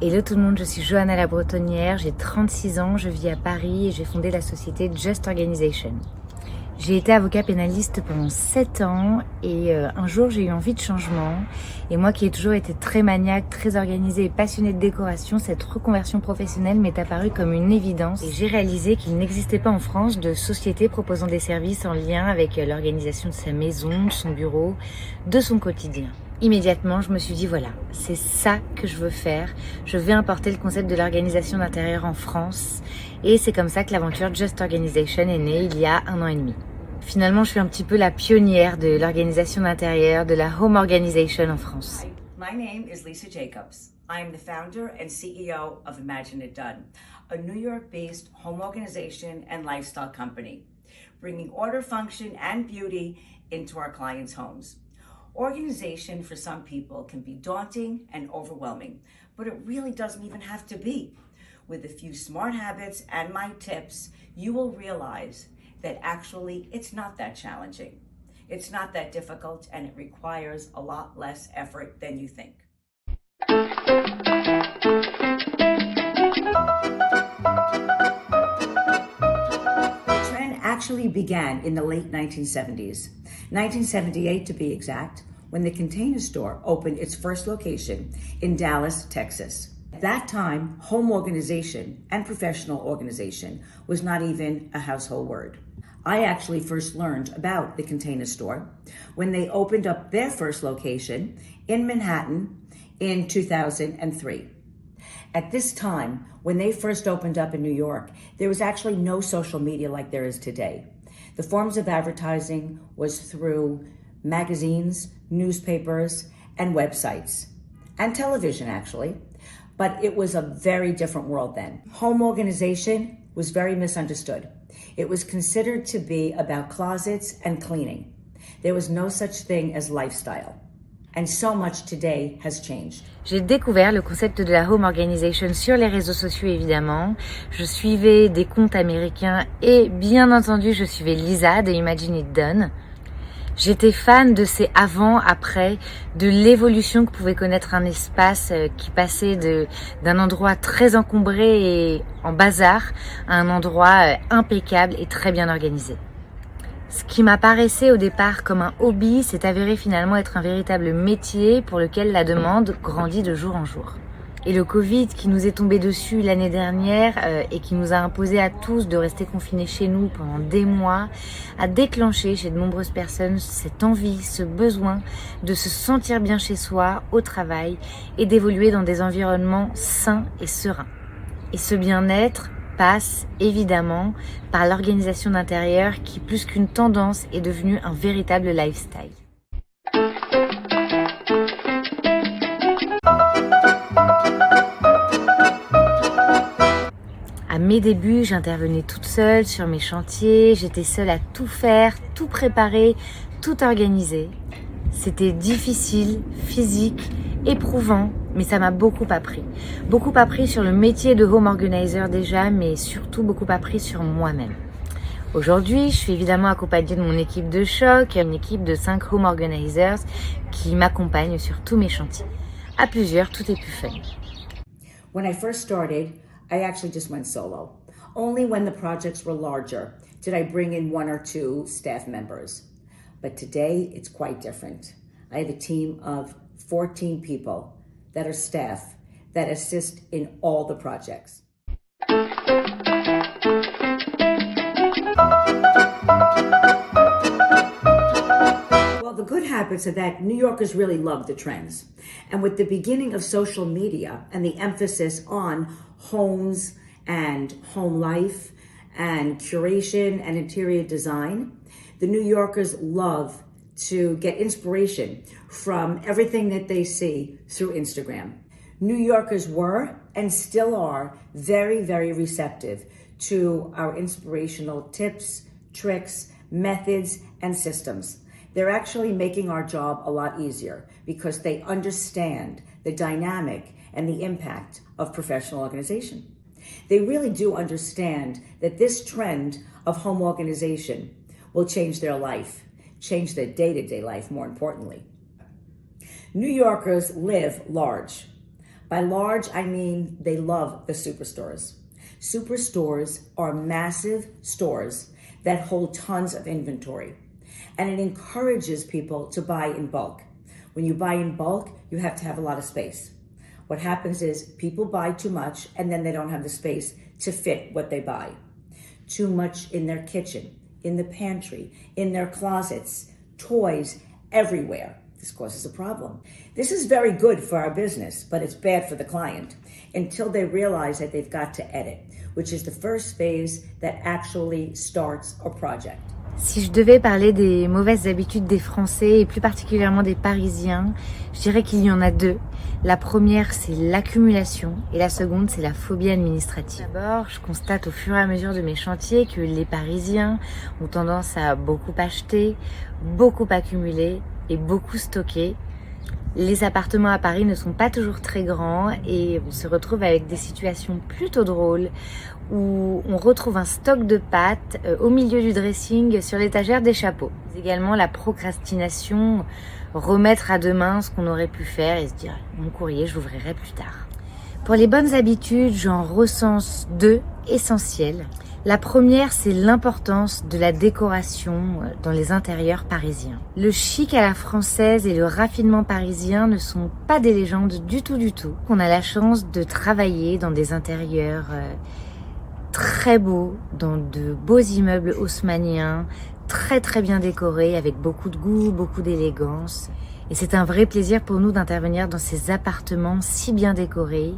Hello tout le monde, je suis Johanna la Bretonnière, j'ai 36 ans, je vis à Paris et j'ai fondé la société Just Organization. J'ai été avocat pénaliste pendant 7 ans et un jour j'ai eu envie de changement. Et moi qui ai toujours été très maniaque, très organisée et passionnée de décoration, cette reconversion professionnelle m'est apparue comme une évidence. Et j'ai réalisé qu'il n'existait pas en France de société proposant des services en lien avec l'organisation de sa maison, de son bureau, de son quotidien. Immédiatement, je me suis dit voilà, c'est ça que je veux faire. Je vais importer le concept de l'organisation d'intérieur en France. Et c'est comme ça que l'aventure Just Organization est née il y a 1 an et demi. Finalement, je suis un petit peu la pionnière de l'organisation d'intérieur, de la home organization en France. My name is Lisa Jacobs. I am the founder and CEO of Imagine It Done, a New York-based home organization and lifestyle company, bringing order, function, and beauty into our clients' homes. Organization for some people can be daunting and overwhelming, but it really doesn't even have to be. With a few smart habits and my tips, you will realize that actually it's not that challenging. It's not that difficult, and it requires a lot less effort than you think. The trend actually began in the late 1970s, 1978 to be exact, when the Container Store opened its first location in Dallas, Texas. At that time, home organization and professional organization was not even a household word. I actually first learned about the Container Store when they opened up their first location in Manhattan in 2003. At this time, when they first opened up in New York, there was actually no social media like there is today. The forms of advertising was through magazines, newspapers, and websites, and television actually, but it was a very different world then. Home organization was very misunderstood. It was considered to be about closets and cleaning. There was no such thing as lifestyle. And so much today has changed. J'ai découvert le concept de la home organization sur les réseaux sociaux évidemment. Je suivais des comptes américains et bien entendu je suivais Lisa de Imagine It Done. J'étais fan de ces avant-après, de l'évolution que pouvait connaître un espace qui passait d'un endroit très encombré et en bazar à un endroit impeccable et très bien organisé. Ce qui m'apparaissait au départ comme un hobby s'est avéré finalement être un véritable métier pour lequel la demande grandit de jour en jour. Et le Covid qui nous est tombé dessus l'année dernière et qui nous a imposé à tous de rester confinés chez nous pendant des mois, a déclenché chez de nombreuses personnes cette envie, ce besoin de se sentir bien chez soi, au travail et d'évoluer dans des environnements sains et sereins. Et ce bien-être passe évidemment par l'organisation d'intérieur qui, plus qu'une tendance, est devenue un véritable lifestyle. À mes débuts, j'intervenais toute seule sur mes chantiers, j'étais seule à tout faire, tout préparer, tout organiser. C'était difficile, physique, éprouvant, mais ça m'a beaucoup appris. Beaucoup appris sur le métier de home organizer déjà, mais surtout beaucoup appris sur moi-même. Aujourd'hui, je suis évidemment accompagnée de mon équipe de choc, une équipe de 5 home organizers qui m'accompagnent sur tous mes chantiers. À plusieurs, tout est plus fun. When I first started, I actually just went solo. Only when the projects were larger did I bring in 1 or 2 staff members. But today, it's quite different. I have a team of 14 people that are staff that assist in all the projects. Well, the good habits are that New Yorkers really love the trends. And with the beginning of social media and the emphasis on homes and home life and curation and interior design, the New Yorkers love to get inspiration from everything that they see through Instagram. New Yorkers were and still are very, very receptive to our inspirational tips, tricks, methods, and systems. They're actually making our job a lot easier because they understand the dynamic and the impact of professional organization. They really do understand that this trend of home organization will change their life, change their day-to-day life, more importantly. New Yorkers live large, By large, I mean they love the superstores. Superstores are massive stores that hold tons of inventory, and it encourages people to buy in bulk. When you buy in bulk, you have to have a lot of space. What happens is people buy too much and then they don't have the space to fit what they buy. Too much in their kitchen, in the pantry, in their closets, toys, everywhere. This causes a problem. This is very good for our business, but it's bad for the client until they realize that they've got to edit, which is the first phase that actually starts a project. Si je devais parler des mauvaises habitudes des Français et plus particulièrement des Parisiens, je dirais qu'il y en a deux. La première, c'est l'accumulation et la seconde, c'est la phobie administrative. D'abord, je constate au fur et à mesure de mes chantiers que les Parisiens ont tendance à beaucoup acheter, beaucoup accumuler et beaucoup stocker. Les appartements à Paris ne sont pas toujours très grands et on se retrouve avec des situations plutôt drôles où on retrouve un stock de pâtes au milieu du dressing sur l'étagère des chapeaux. Également la procrastination, remettre à demain ce qu'on aurait pu faire et se dire « mon courrier, je l'ouvrirai plus tard ». Pour les bonnes habitudes, j'en recense deux essentielles. La première, c'est l'importance de la décoration dans les intérieurs parisiens. Le chic à la française et le raffinement parisien ne sont pas des légendes du tout. On a la chance de travailler dans des intérieurs très beaux, dans de beaux immeubles haussmanniens, très bien décorés, avec beaucoup de goût, beaucoup d'élégance. Et c'est un vrai plaisir pour nous d'intervenir dans ces appartements si bien décorés,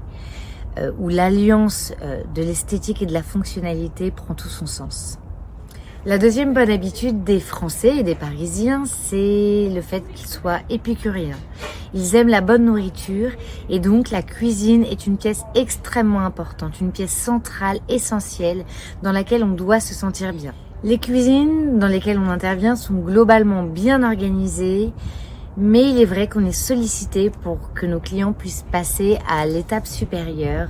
où l'alliance de l'esthétique et de la fonctionnalité prend tout son sens. La deuxième bonne habitude des Français et des Parisiens, c'est le fait qu'ils soient épicuriens. Ils aiment la bonne nourriture et donc la cuisine est une pièce extrêmement importante, une pièce centrale, essentielle, dans laquelle on doit se sentir bien. Les cuisines dans lesquelles on intervient sont globalement bien organisées, mais il est vrai qu'on est sollicité pour que nos clients puissent passer à l'étape supérieure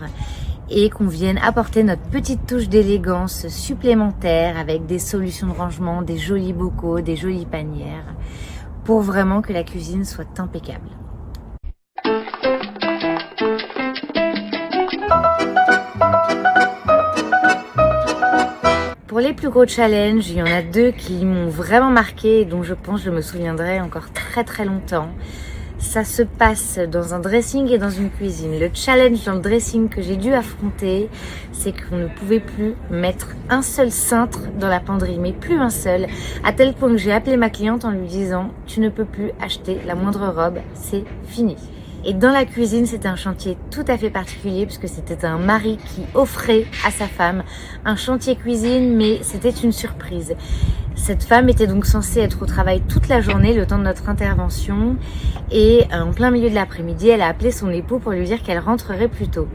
et qu'on vienne apporter notre petite touche d'élégance supplémentaire avec des solutions de rangement, des jolis bocaux, des jolies panières, pour vraiment que la cuisine soit impeccable. Pour les plus gros challenges, il y en a deux qui m'ont vraiment marqué et dont je pense que je me souviendrai encore très longtemps. Ça se passe dans un dressing et dans une cuisine. Le challenge dans le dressing que j'ai dû affronter, c'est qu'on ne pouvait plus mettre un seul cintre dans la penderie, mais plus un seul, à tel point que j'ai appelé ma cliente en lui disant « Tu ne peux plus acheter la moindre robe, c'est fini ». Et dans la cuisine, c'était un chantier tout à fait particulier puisque c'était un mari qui offrait à sa femme un chantier cuisine, mais c'était une surprise. Cette femme était donc censée être au travail toute la journée, le temps de notre intervention, et en plein milieu de l'après-midi, elle a appelé son époux pour lui dire qu'elle rentrerait plus tôt.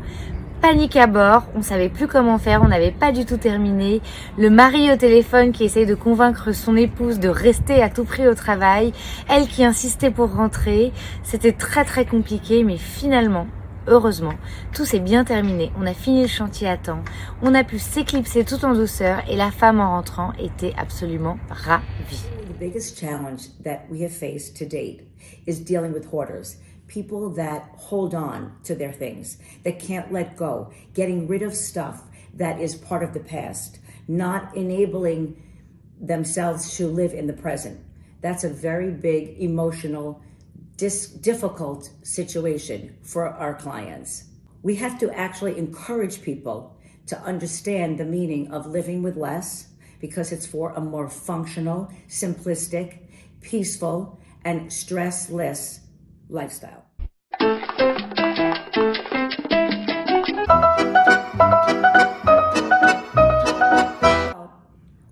Panique à bord, on savait plus comment faire, on n'avait pas du tout terminé. Le mari au téléphone qui essaye de convaincre son épouse de rester à tout prix au travail, elle qui insistait pour rentrer. C'était très compliqué, mais finalement, heureusement, tout s'est bien terminé. On a fini le chantier à temps, on a pu s'éclipser tout en douceur et la femme en rentrant était absolument ravie. The biggest challenge that we have faced to date is dealing with hoarders. People that hold on to their things, that can't let go, getting rid of stuff that is part of the past, not enabling themselves to live in the present. That's a very big emotional, difficult situation for our clients. We have to actually encourage people to understand the meaning of living with less because it's for a more functional, simplistic, peaceful, and stressless lifestyle.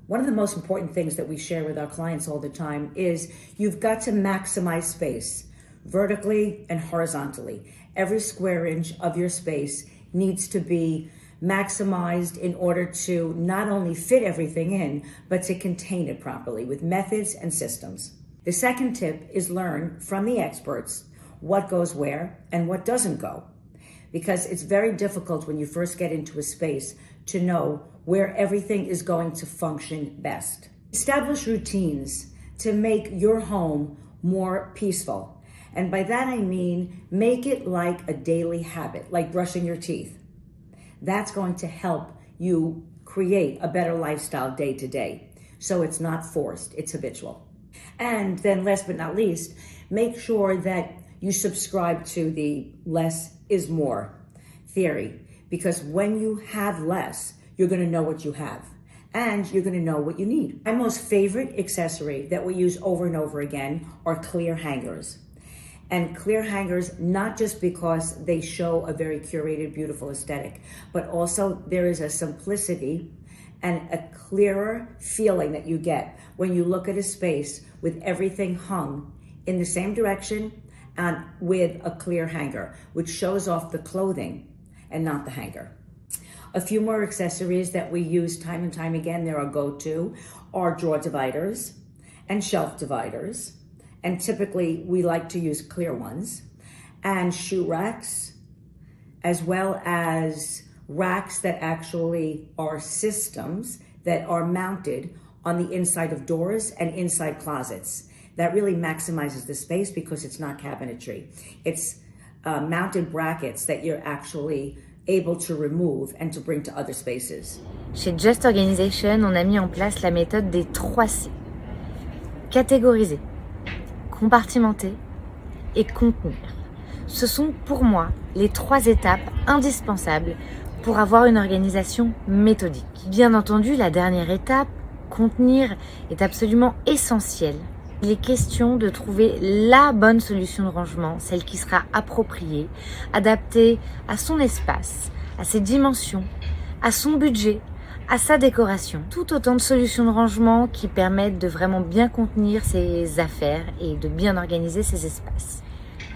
One of the most important things that we share with our clients all the time is you've got to maximize space vertically and horizontally. Every square inch of your space needs to be maximized in order to not only fit everything in, but to contain it properly with methods and systems. The second tip is learn from the experts what goes where and what doesn't go. Because it's very difficult when you first get into a space to know where everything is going to function best. Establish routines to make your home more peaceful And by that I mean make it like a daily habit, like brushing your teeth. That's going to help you create a better lifestyle day to day. So it's not forced, it's habitual. And then last but not least, make sure that you subscribe to the less is more theory. Because when you have less, you're going to know what you have. And you're going to know what you need. My most favorite accessory that we use over and over again are clear hangers. And clear hangers, not just because they show a very curated, beautiful aesthetic, but also there is a simplicity and a clearer feeling that you get when you look at a space with everything hung in the same direction and with a clear hanger, which shows off the clothing and not the hanger. A few more accessories that we use time and time again, they're our go-to, are drawer dividers and shelf dividers. And typically we like to use clear ones, and shoe racks, as well as racks that actually are systems that are mounted on the inside of doors and inside closets. That really maximizes the space because it's not cabinetry. It's mounted brackets that you're actually able to remove and to bring to other spaces. Chez Just Organization, on a mis en place la méthode des 3 C. Catégoriser, compartimenter et contenir. Ce sont pour moi les 3 étapes indispensables pour avoir une organisation méthodique. Bien entendu, la dernière étape, contenir, est absolument essentielle. Il est question de trouver la bonne solution de rangement, celle qui sera appropriée, adaptée à son espace, à ses dimensions, à son budget, à sa décoration. Tout autant de solutions de rangement qui permettent de vraiment bien contenir ses affaires et de bien organiser ses espaces.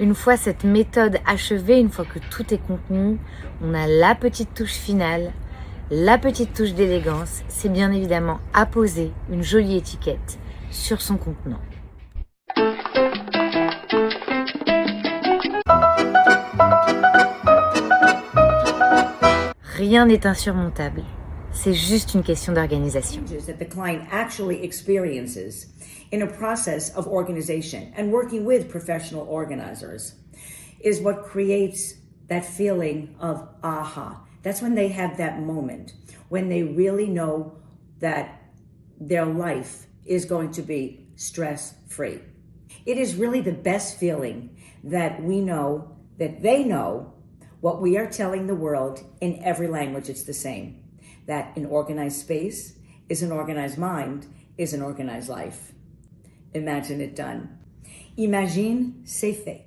Une fois cette méthode achevée, une fois que tout est contenu, on a la petite touche finale, la petite touche d'élégance, c'est bien évidemment apposer une jolie étiquette sur son contenant. Rien n'est insurmontable. C'est juste une question d'organisation. That the client actually experiences in a process of organization and working with professional organizers is what creates that feeling of aha. That's when they have that moment, when they really know that their life is going to be stress-free. It is really the best feeling that we know, that they know what we are telling the world in every language. It's the same, that an organized space is an organized mind, is an organized life. Imagine it done. Imagine, c'est fait.